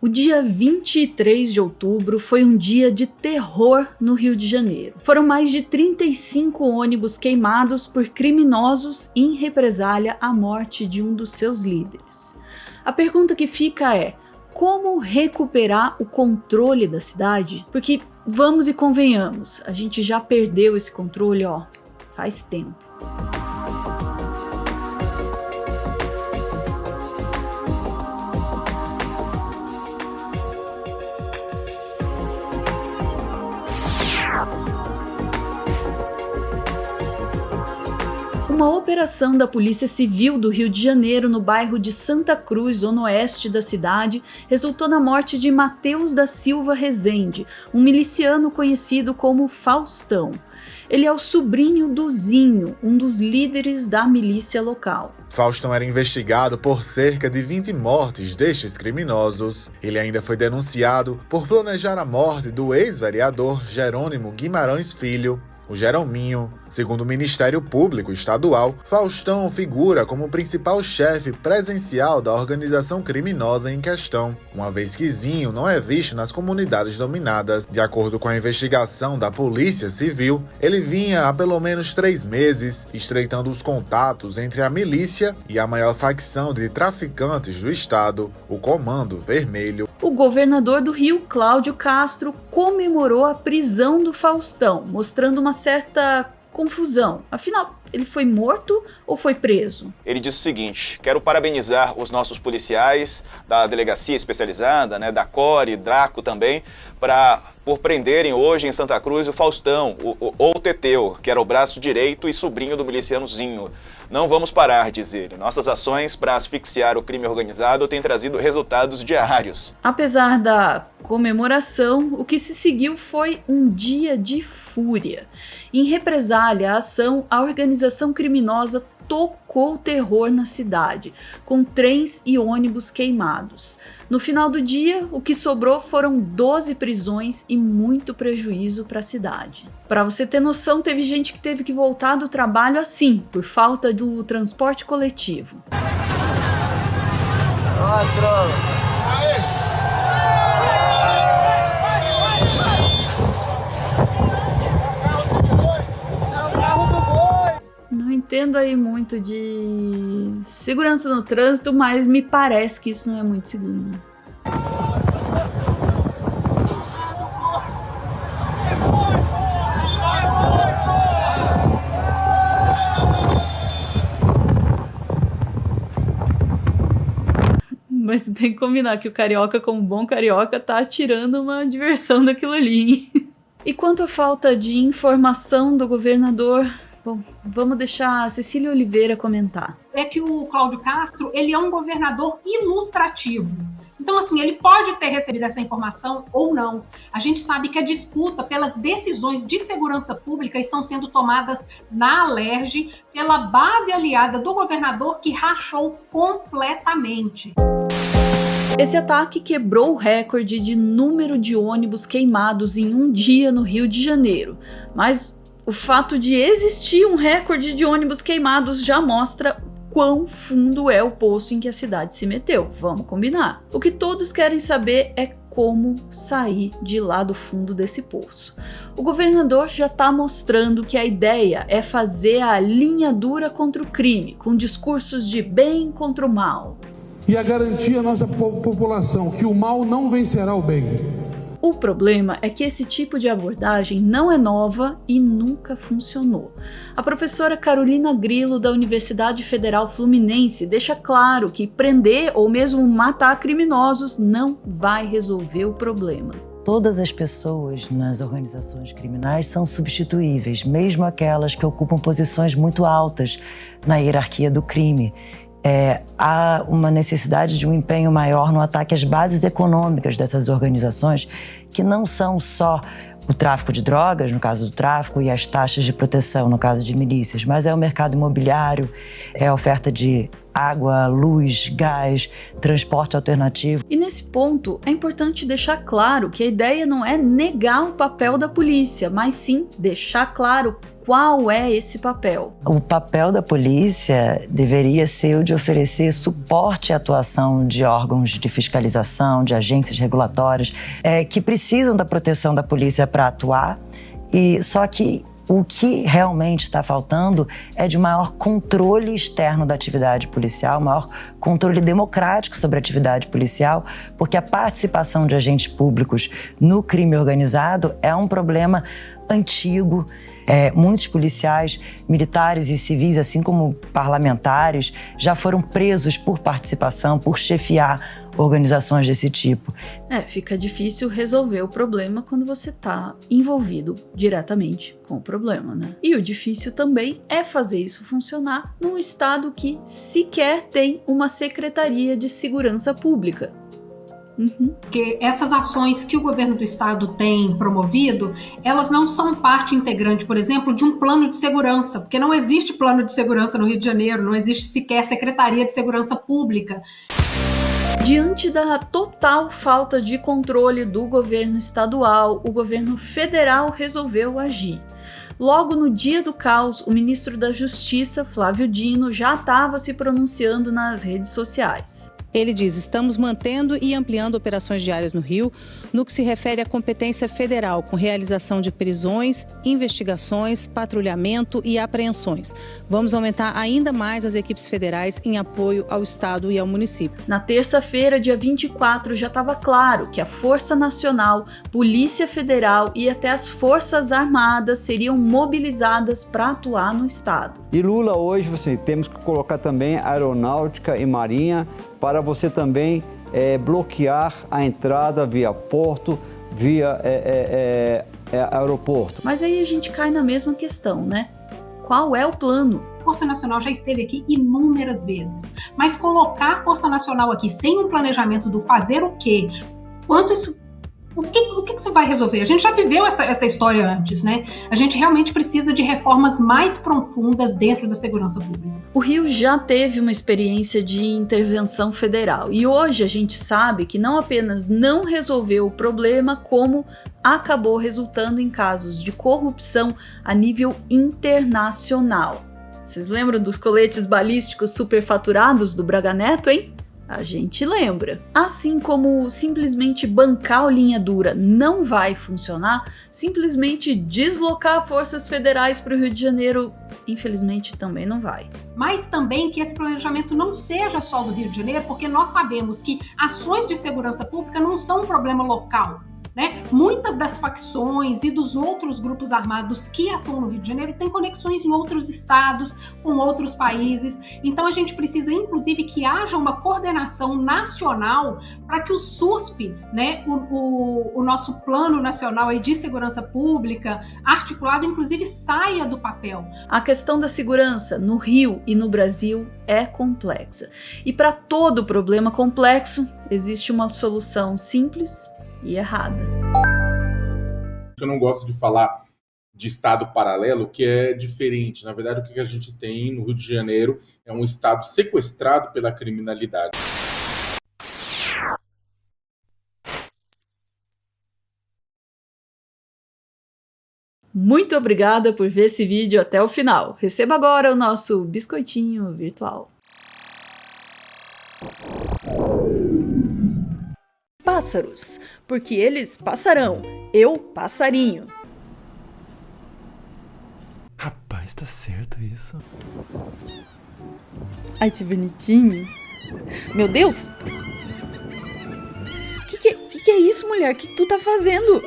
O dia 23 de outubro foi um dia de terror no Rio de Janeiro. Foram mais de 35 ônibus queimados por criminosos em represália à morte de um dos seus líderes. A pergunta que fica é: como recuperar o controle da cidade? Porque, vamos e convenhamos, a gente já perdeu esse controle, faz tempo. Uma operação da Polícia Civil do Rio de Janeiro no bairro de Santa Cruz, zona oeste da cidade, resultou na morte de Matheus da Silva Rezende, um miliciano conhecido como Faustão. Ele é o sobrinho do Zinho, um dos líderes da milícia local. Faustão era investigado por cerca de 20 mortes destes criminosos. Ele ainda foi denunciado por planejar a morte do ex-vereador Jerônimo Guimarães Filho, o Jerominho. Segundo o Ministério Público Estadual, Faustão figura como o principal chefe presencial da organização criminosa em questão, uma vez que Zinho não é visto nas comunidades dominadas. De acordo com a investigação da Polícia Civil, ele vinha há pelo menos 3 meses estreitando os contatos entre a milícia e a maior facção de traficantes do estado, o Comando Vermelho. O governador do Rio, Cláudio Castro, comemorou a prisão do Faustão, mostrando uma certa confusão. Afinal, ele foi morto ou foi preso? Ele disse o seguinte: quero parabenizar os nossos policiais da delegacia especializada, da CORE, Draco também, por prenderem hoje em Santa Cruz o Faustão, ou Teteu, que era o braço direito e sobrinho do miliciano Zinho. Não vamos parar, diz ele. Nossas ações para asfixiar o crime organizado têm trazido resultados diários. Apesar da comemoração, o que se seguiu foi um dia de fúria. Em represália à ação, a organização criminosa tocou terror na cidade, com trens e ônibus queimados. No final do dia, o que sobrou foram 12 prisões e muito prejuízo para a cidade. Para você ter noção, teve gente que teve que voltar do trabalho assim, por falta do transporte coletivo. Não entendo aí muito de segurança no trânsito, mas me parece que isso não é muito seguro. Mas tem que combinar que o carioca, como bom carioca, tá tirando uma diversão daquilo ali, hein? E quanto à falta de informação do governador, bom, vamos deixar a Cecília Oliveira comentar. É que o Cláudio Castro, ele é um governador ilustrativo. Então, assim, ele pode ter recebido essa informação ou não. A gente sabe que a disputa pelas decisões de segurança pública estão sendo tomadas na Alerj pela base aliada do governador, que rachou completamente. Esse ataque quebrou o recorde de número de ônibus queimados em um dia no Rio de Janeiro, mas o fato de existir um recorde de ônibus queimados já mostra quão fundo é o poço em que a cidade se meteu, vamos combinar. O que todos querem saber é como sair de lá do fundo desse poço. O governador já está mostrando que a ideia é fazer a linha dura contra o crime, com discursos de bem contra o mal. E a garantir à nossa população que o mal não vencerá o bem. O problema é que esse tipo de abordagem não é nova e nunca funcionou. A professora Carolina Grilo, da Universidade Federal Fluminense, deixa claro que prender ou mesmo matar criminosos não vai resolver o problema. Todas as pessoas nas organizações criminais são substituíveis, mesmo aquelas que ocupam posições muito altas na hierarquia do crime. Há uma necessidade de um empenho maior no ataque às bases econômicas dessas organizações, que não são só o tráfico de drogas, no caso do tráfico, e as taxas de proteção, no caso de milícias, mas é o mercado imobiliário, é a oferta de água, luz, gás, transporte alternativo. E nesse ponto, é importante deixar claro que a ideia não é negar o papel da polícia, mas sim deixar claro qual é esse papel? O papel da polícia deveria ser o de oferecer suporte à atuação de órgãos de fiscalização, de agências regulatórias, que precisam da proteção da polícia para atuar. E só que o que realmente está faltando é de maior controle externo da atividade policial, maior controle democrático sobre a atividade policial, porque a participação de agentes públicos no crime organizado é um problema antigo. Muitos policiais, militares e civis, assim como parlamentares, já foram presos por participação, por chefiar organizações desse tipo. Fica difícil resolver o problema quando você está envolvido diretamente com o problema, né? E o difícil também é fazer isso funcionar num estado que sequer tem uma Secretaria de Segurança Pública. Porque essas ações que o governo do estado tem promovido, elas não são parte integrante, por exemplo, de um plano de segurança, porque não existe plano de segurança no Rio de Janeiro, não existe sequer Secretaria de Segurança Pública. Diante da total falta de controle do governo estadual, o governo federal resolveu agir. Logo no dia do caos, o ministro da Justiça, Flávio Dino, já estava se pronunciando nas redes sociais. Ele diz: estamos mantendo e ampliando operações diárias no Rio, no que se refere à competência federal, com realização de prisões, investigações, patrulhamento e apreensões. Vamos aumentar ainda mais as equipes federais em apoio ao Estado e ao município. Na terça-feira, dia 24, já estava claro que a Força Nacional, Polícia Federal e até as Forças Armadas seriam mobilizadas para atuar no Estado. E Lula, hoje, temos que colocar também Aeronáutica e Marinha para você também bloquear a entrada via porto, via aeroporto. Mas aí a gente cai na mesma questão, né? Qual é o plano? A Força Nacional já esteve aqui inúmeras vezes, mas colocar a Força Nacional aqui sem um planejamento do fazer o quê? Quanto isso... O que isso vai resolver? A gente já viveu essa história antes, né? A gente realmente precisa de reformas mais profundas dentro da segurança pública. O Rio já teve uma experiência de intervenção federal e hoje a gente sabe que não apenas não resolveu o problema, como acabou resultando em casos de corrupção a nível internacional. Vocês lembram dos coletes balísticos superfaturados do Braga Neto, hein? A gente lembra. Assim como simplesmente bancar o linha dura não vai funcionar, simplesmente deslocar forças federais para o Rio de Janeiro, infelizmente, também não vai. Mas também que esse planejamento não seja só do Rio de Janeiro, porque nós sabemos que ações de segurança pública não são um problema local, né? Muitas das facções e dos outros grupos armados que atuam no Rio de Janeiro têm conexões em outros estados, com outros países. Então a gente precisa, inclusive, que haja uma coordenação nacional para que o SUSP, né, o nosso Plano Nacional aí de Segurança Pública, articulado, inclusive, saia do papel. A questão da segurança no Rio e no Brasil é complexa. E para todo problema complexo, existe uma solução simples e errada. Eu não gosto de falar de estado paralelo, que é diferente. Na verdade, o que a gente tem no Rio de Janeiro é um estado sequestrado pela criminalidade. Muito obrigada por ver esse vídeo até o final. Receba agora o nosso biscoitinho virtual. Pássaros, porque eles passarão, eu passarinho. Rapaz, tá certo isso. Ai, que bonitinho. Meu Deus! Que é isso, mulher? O que tu tá fazendo?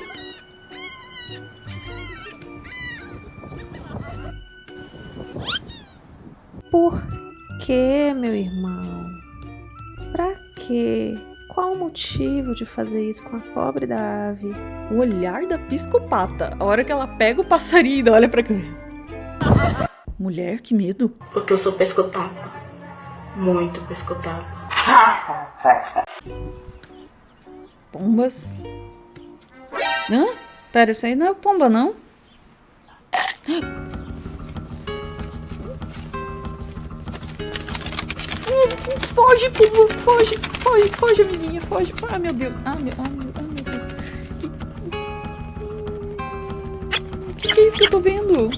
Por que, meu irmão? Pra quê? Qual o motivo de fazer isso com a pobre da ave? O olhar da psicopata. A hora que ela pega o passarinho e olha pra cá. Mulher, que medo. Porque eu sou pescotapa. Muito pescotapa. Pombas. Hã? Pera, isso aí não é pomba, não? Foge, pomba, foge, amiguinha, foge. Ai, meu Deus, ai, meu Deus. Que é isso que eu tô vendo?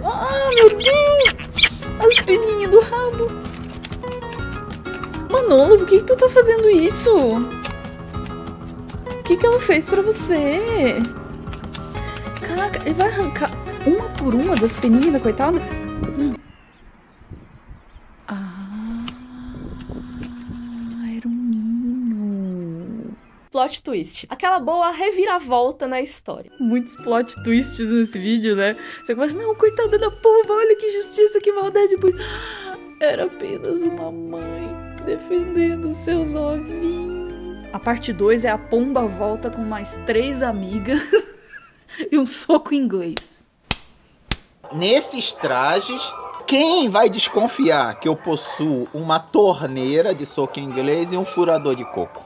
Ah, meu Deus! As peninhas do rabo. Manolo, por que tu tá fazendo isso? O que ela fez pra você? Caraca, ele vai arrancar uma por uma das peninhas da coitada? Era um ninho. Plot twist. Aquela boa reviravolta na história. Muitos plot twists nesse vídeo, né? Você começa, não, coitada da pomba, olha que justiça, que maldade. Era apenas uma mãe defendendo seus ovinhos. A parte 2 é a pomba volta com mais 3 amigas e um soco inglês. Nesses trajes, quem vai desconfiar que eu possuo uma torneira de soco inglês e um furador de coco?